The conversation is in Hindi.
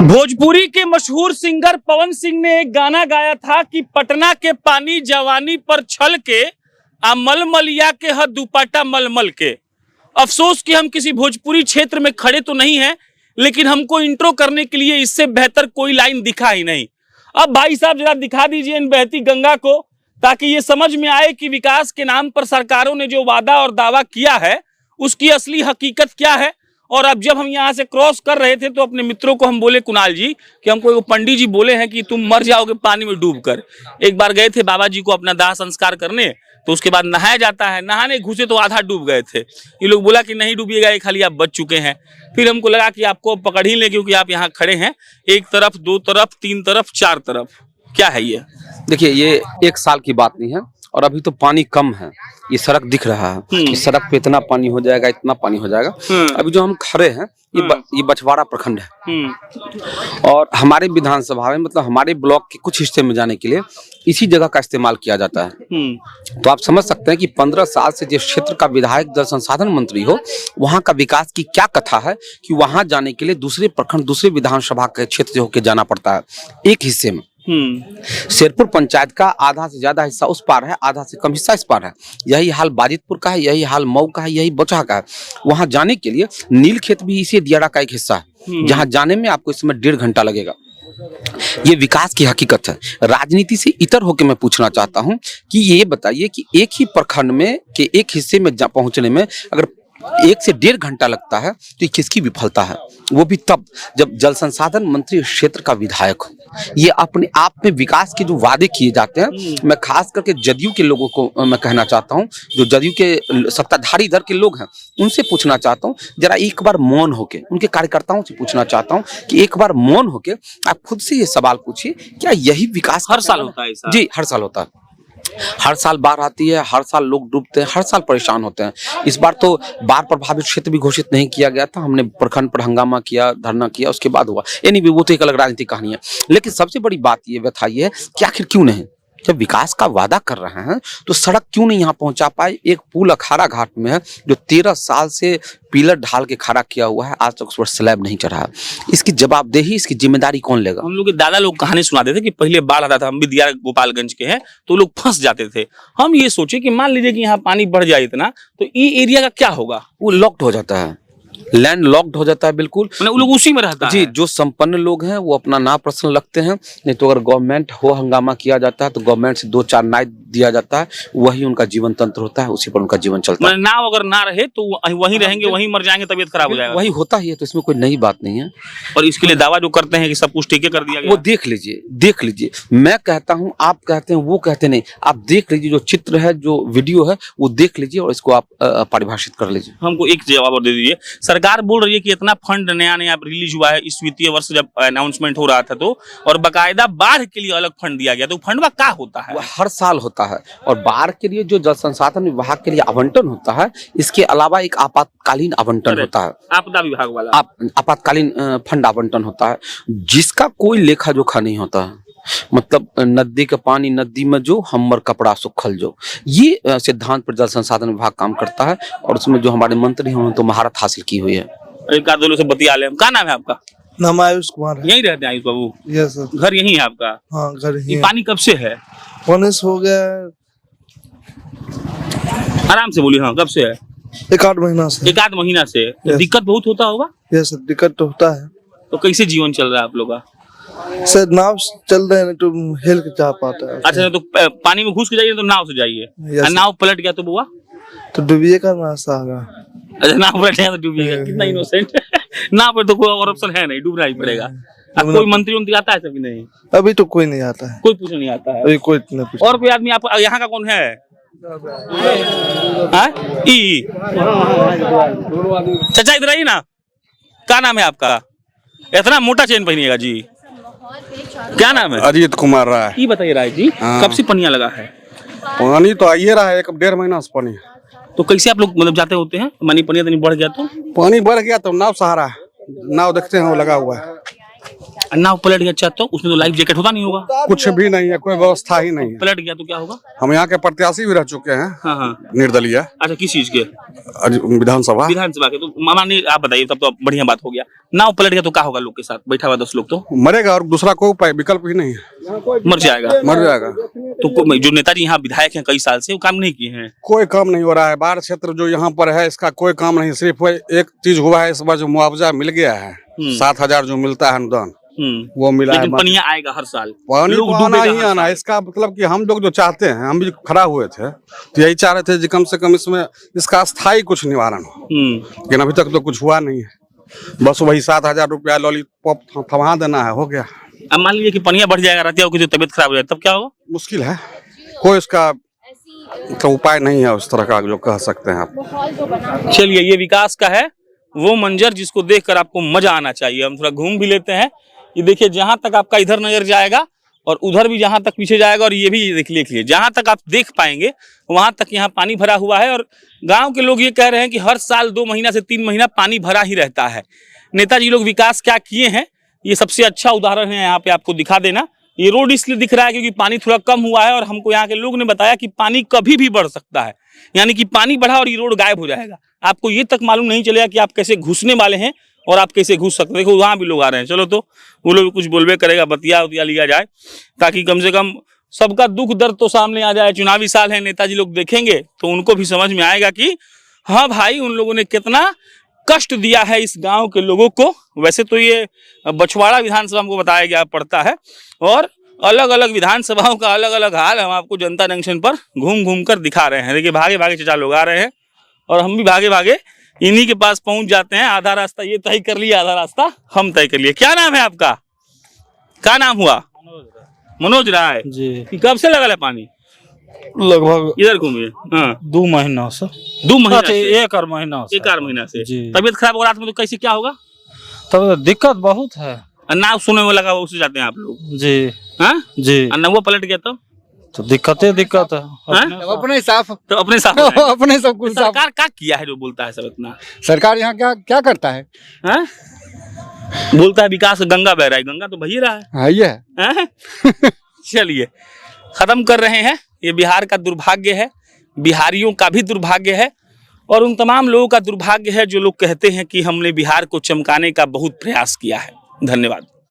भोजपुरी के मशहूर सिंगर पवन सिंह ने एक गाना गाया था कि पटना के पानी जवानी पर छल के आ मलमलिया के ह दुपट्टा मलमल के। अफसोस कि हम किसी भोजपुरी क्षेत्र में खड़े तो नहीं हैं, लेकिन हमको इंट्रो करने के लिए इससे बेहतर कोई लाइन दिखा ही नहीं। अब भाई साहब जरा दिखा दीजिए इन बहती गंगा को, ताकि ये समझ में आए कि विकास के नाम पर सरकारों ने जो वादा और दावा किया है उसकी असली हकीकत क्या है। और अब जब हम यहाँ से क्रॉस कर रहे थे तो अपने मित्रों को हम बोले, कुणाल जी, कि हमको एक पंडित जी बोले हैं कि तुम मर जाओगे पानी में डूबकर। एक बार गए थे बाबा जी को अपना दाह संस्कार करने, तो उसके बाद नहाया जाता है, नहाने घुसे तो आधा डूब गए थे। ये लोग बोला कि नहीं डूबिएगा, ये खाली आप बच चुके हैं। फिर हमको लगा कि आपको पकड़ ही ले, क्योंकि आप यहाँ खड़े हैं, एक तरफ, दो तरफ, तीन तरफ, चार तरफ। क्या है ये? देखिए, ये एक साल की बात नहीं है और अभी तो पानी कम है। ये सड़क दिख रहा है, इस सड़क पे इतना पानी हो जाएगा, इतना पानी हो जाएगा। अभी जो हम खड़े हैं ये बछवाड़ा प्रखंड है और हमारे विधानसभा में, मतलब हमारे ब्लॉक के कुछ हिस्से में जाने के लिए इसी जगह का इस्तेमाल किया जाता है। तो आप समझ सकते हैं कि 15 साल से जिस क्षेत्र का विधायक जल संसाधन मंत्री हो, वहां का विकास की क्या कथा है कि वहां जाने के लिए दूसरे प्रखंड, दूसरे विधानसभा के क्षेत्र से होकर जाना पड़ता है। एक हिस्से में शेरपुर पंचायत का आधा से ज्यादा हिस्सा उस पार है, आधा से कम हिस्सा इस पार है। यही हाल बाजितपुर का है, यही हाल मऊ का है, यही बोचहा का है। वहां जाने के लिए नील खेत भी इसी दियारा का एक हिस्सा है, जहां जाने में आपको इस समय 1.5 घंटा लगेगा। ये विकास की हकीकत है। राजनीति से इतर होकर मैं पूछना चाहता हूं कि ये बताइए कि एक ही प्रखंड में के एक हिस्से में पहुंचने में अगर 1 से 1.5 घंटा लगता है तो ये किसकी विफलता है? वो भी तब जब जल संसाधन मंत्री क्षेत्र का विधायक हो। ये अपने आप में विकास के जो वादे किए जाते हैं, मैं खास करके जदयू के लोगों को मैं कहना चाहता हूं, जो जदयू के सत्ताधारी दल के लोग हैं, उनसे पूछना चाहता हूं, जरा एक बार मौन होके, उनके कार्यकर्ताओं से पूछना चाहता हूं कि एक बार मौन होके आप खुद से ये सवाल पूछिए, क्या यही विकास हर साल होता है? जी, हर साल होता है। हर साल बाढ़ आती है, हर साल लोग डूबते हैं, हर साल परेशान होते हैं। इस बार तो बाढ़ प्रभावित क्षेत्र भी घोषित नहीं किया गया था। हमने प्रखंड पर हंगामा किया, धरना किया, उसके बाद हुआ। एनीवे, वो तो एक अलग राजनीतिक कहानी है। लेकिन सबसे बड़ी बात ये बताइए है कि आखिर क्यों नहीं, जब विकास का वादा कर रहे हैं तो सड़क क्यों नहीं यहाँ पहुंचा पाए? एक पुल अखाड़ा घाट में है जो 13 साल से पिलर ढाल के खड़ा किया हुआ है, आज तक उस पर स्लैब नहीं चढ़ा है। इसकी जवाबदेही, इसकी जिम्मेदारी कौन लेगा? हम लोग के दादा लोग कहानी सुनाते थे कि पहले बाढ़ आता था, हम भी दियारा गोपालगंज के हैं, तो लोग फंस जाते थे। हम ये सोचे कि मान लीजिए कि यहाँ पानी बढ़ जाए इतना, तो ये एरिया का क्या होगा? वो लॉक्ड हो जाता है, लैंड लॉक्ड हो जाता है। बिल्कुल, वो लोग उसी में रहता जी है। जो संपन्न लोग हैं वो अपना नाव प्रश्न लगते हैं, नहीं तो अगर गवर्नमेंट हो हंगामा किया जाता है तो गवर्नमेंट से 2-4 नाव दिया जाता है, वही उनका जीवन तंत्र होता है, उसी पर उनका जीवन चलता है। नाव अगर ना रहे तो वहीं रहेंगे, वहीं मर जाएंगे, तबीयत खराब हो जाएगा। वही होता ही है, तो इसमें कोई नई बात नहीं है। और इसके लिए दावा जो करते हैं कि सब कुछ ठीक कर दिया गया, वो देख लीजिए, देख लीजिए। मैं कहता हूँ, आप कहते हैं, वो कहते नहीं, आप देख लीजिए। जो चित्र है, जो वीडियो है, वो देख लीजिए और इसको आप परिभाषित कर लीजिए। हमको एक जवाब और दे दीजिए। सरकार बोल रही है कि इतना फंड नया रिलीज हुआ है इस वित्तीय वर्ष जब अनाउंसमेंट हो रहा था, तो और बकायदा बाढ़ के लिए अलग फंड दिया गया, तो फंड में क्या होता है? हर साल होता है। और बाढ़ के लिए जो जल संसाधन विभाग के लिए आवंटन होता है, इसके अलावा एक आपातकालीन आवंटन होता है, आपदा विभाग वाला आपातकालीन फंड आवंटन होता है, जिसका कोई लेखा जोखा नहीं होता है। मतलब नदी का पानी नदी में जो, हमर कपड़ा सुखल जो, ये सिद्धांत पर जल संसाधन विभाग काम करता है। और उसमें जो हमारे मंत्री हैं उन्होंने तो महारत हासिल की हुई है। एक आध से बतिया ले। क्या नाम है आपका? नाम आयुष कुमार है। यहीं रहते हैं आयुष बाबू? Yes sir. घर यहीं है आपका? हाँ, घर यहीं ये है। पानी कब से है? पनिश हो गया, आराम से बोलिए। हाँ, कब से है? 1-8 महीना से। 1-8 महीना से। तो दिक्कत बहुत होता होगा? यस सर, दिक्कत तो होता है। तो कैसे जीवन चल रहा है आप लोग का? सर नाव चल रहे हैं तो हेल के जा पाता है। अच्छा, तो पानी में घुस के जाइए तो नाव से जाइए, नाव पलट गया तो बुआ तो डूबिए का रास्ता होगा। अच्छा, नाव पलट गया तो डूबिएगा। कितना इनोसेंट। नाव पर तो कोई और ऑप्शन है नहीं, डूबना ही पड़ेगा। अब कोई मंत्री आता है कि नहीं? अभी तो कोई नहीं आता है, कोई पूछने नहीं आता है अभी कोई नहीं पूछ। और कोई आदमी आप यहाँ का कौन है? चाचा इधर आइए ना। क्या नाम है आपका? इतना मोटा चेन पहनिएगा जी। क्या नाम है? अजीत कुमार राय। ये बताइए राय जी, कब से पनिया लगा है? पानी तो आइए रहा है, 1-1.5 महीना से पानी। तो कैसे आप लोग मतलब जाते होते हैं? पानी बढ़ गया तो? पानी बढ़ गया तो नाव सहारा, नाव देखते हैं वो लगा हुआ है। नाव पलट गया अच्छा, तो उसमें तो लाइफ जैकेट होता नहीं होगा। कुछ भी नहीं है, कोई व्यवस्था ही नहीं है। पलट गया तो क्या होगा? हम यहाँ के प्रत्याशी भी रह चुके हैं। हाँ हाँ। निर्दलीय। अच्छा, किस चीज के? विधानसभा के। तो मामा ने आप बताइए, तब तो बढ़िया बात हो गया। नाव पलट गया तो क्या होगा? लोग के साथ बैठा हुआ 10 लोग तो मरेगा, और दूसरा कोई उपाय विकल्प ही नहीं है। मर जाएगा। मर जाएगा। तो जो नेताजी यहाँ विधायक हैं कई साल से, वो काम नहीं किए हैं? कोई काम नहीं हो रहा है। बाढ़ क्षेत्र जो यहाँ पर है, इसका कोई काम नहीं। सिर्फ एक चीज हुआ है, इस बार जो मुआवजा मिल गया है 7,000 जो मिलता है अनुदान, वो मिला है। लेकिन पनिया आएगा हर साल, पानी लोग तो आना ही डूबेगा हर आना। साल। इसका मतलब कि हम लोग जो चाहते हैं, हम भी खड़ा हुए थे तो यही चाह रहे थे कि कम से कम इसमें इसका स्थायी कुछ निवारण हो, लेकिन अभी तक तो कुछ हुआ नहीं है। बस वही 7,000 रुपया लॉलीपॉप थमा देना है, हो गया। अब मान लीजिए कि पनिया बढ़ जाएगा, रतिया की जो तबियत खराब हो जाए, तब क्या होगा? मुश्किल है, कोई इसका तो उपाय नहीं है उस तरह का जो कह सकते हैं आप। चलिए, ये विकास का है वो मंजर जिसको देखकर आपको मजा आना चाहिए। हम थोड़ा घूम भी लेते हैं। ये देखिए, जहां तक आपका इधर नजर जाएगा और उधर भी जहां तक पीछे जाएगा, और ये भी देख लीजिए, जहां तक आप देख पाएंगे वहां तक यहाँ पानी भरा हुआ है। और गांव के लोग ये कह रहे हैं कि हर साल 2 महीना से 3 महीना पानी भरा ही रहता है। नेताजी लोग विकास क्या किए हैं, ये सबसे अच्छा उदाहरण है। यहाँ पे आपको दिखा देना, ये रोड इसलिए दिख रहा है क्योंकि पानी थोड़ा कम हुआ है, और हमको यहाँ के लोग ने बताया कि पानी कभी भी बढ़ सकता है, यानी कि पानी बढ़ा और ये रोड गायब हो जाएगा। आपको ये तक मालूम नहीं चलेगा कि आप कैसे घुसने वाले हैं और आप कैसे घुस सकते हैं। देखो, वहाँ भी लोग आ रहे हैं। चलो, तो वो लोग कुछ बोलबे करेगा, बतिया उतिया लिया जाए, ताकि कम से कम सबका दुख दर्द तो सामने आ जाए। चुनावी साल है, नेताजी लोग देखेंगे तो उनको भी समझ में आएगा कि हाँ भाई, उन लोगों ने कितना कष्ट दिया है इस गांव के लोगों को। वैसे तो ये बछवाड़ा विधानसभा हमको बताया गया पड़ता है, और अलग अलग विधानसभाओं का अलग अलग हाल हम आपको जनता जंक्शन पर घूम घूम कर दिखा रहे हैं। देखिए, भागे भागे चचा लोग आ रहे हैं, और हम भी भागे भागे इन्हीं के पास पहुंच जाते हैं। आधा रास्ता ये तय कर लिया, आधा रास्ता हम तय कर लिए। क्या नाम है आपका? क्या नाम हुआ? मनोज राय जी। कि कब से लगा है पानी? लगभग इधर घूमिए। हाँ, 2 महीना से। 2 महीना अच्छा, से? 1 महीना से। 1 महीना से जी। तबीयत खराब हो रात में तो कैसे क्या होगा? तब दिक्कत बहुत है। नाव सुने में लगा उससे जाते हैं आप लोग? जी। हाँ जी। नौवा पलट गया तो दिक्कत है। अपने साफ तो अपने साथ हैं। अपने सब कुछ साफ। सरकार क्या किया है जो बोलता है सब इतना? सरकार यहाँ क्या क्या करता है? हाँ? बोलता है विकास, गंगा बह रहा है, गंगा तो बही रहा है। हाँ, ये है। हाँ? चलिए, खत्म कर रहे हैं। ये बिहार का दुर्भाग्य है, बिहारियों का भी दुर्भाग्य है, और उन तमाम लोगों का दुर्भाग्य है जो लोग कहते हैं कि हमने बिहार को चमकाने का बहुत प्रयास किया है। धन्यवाद।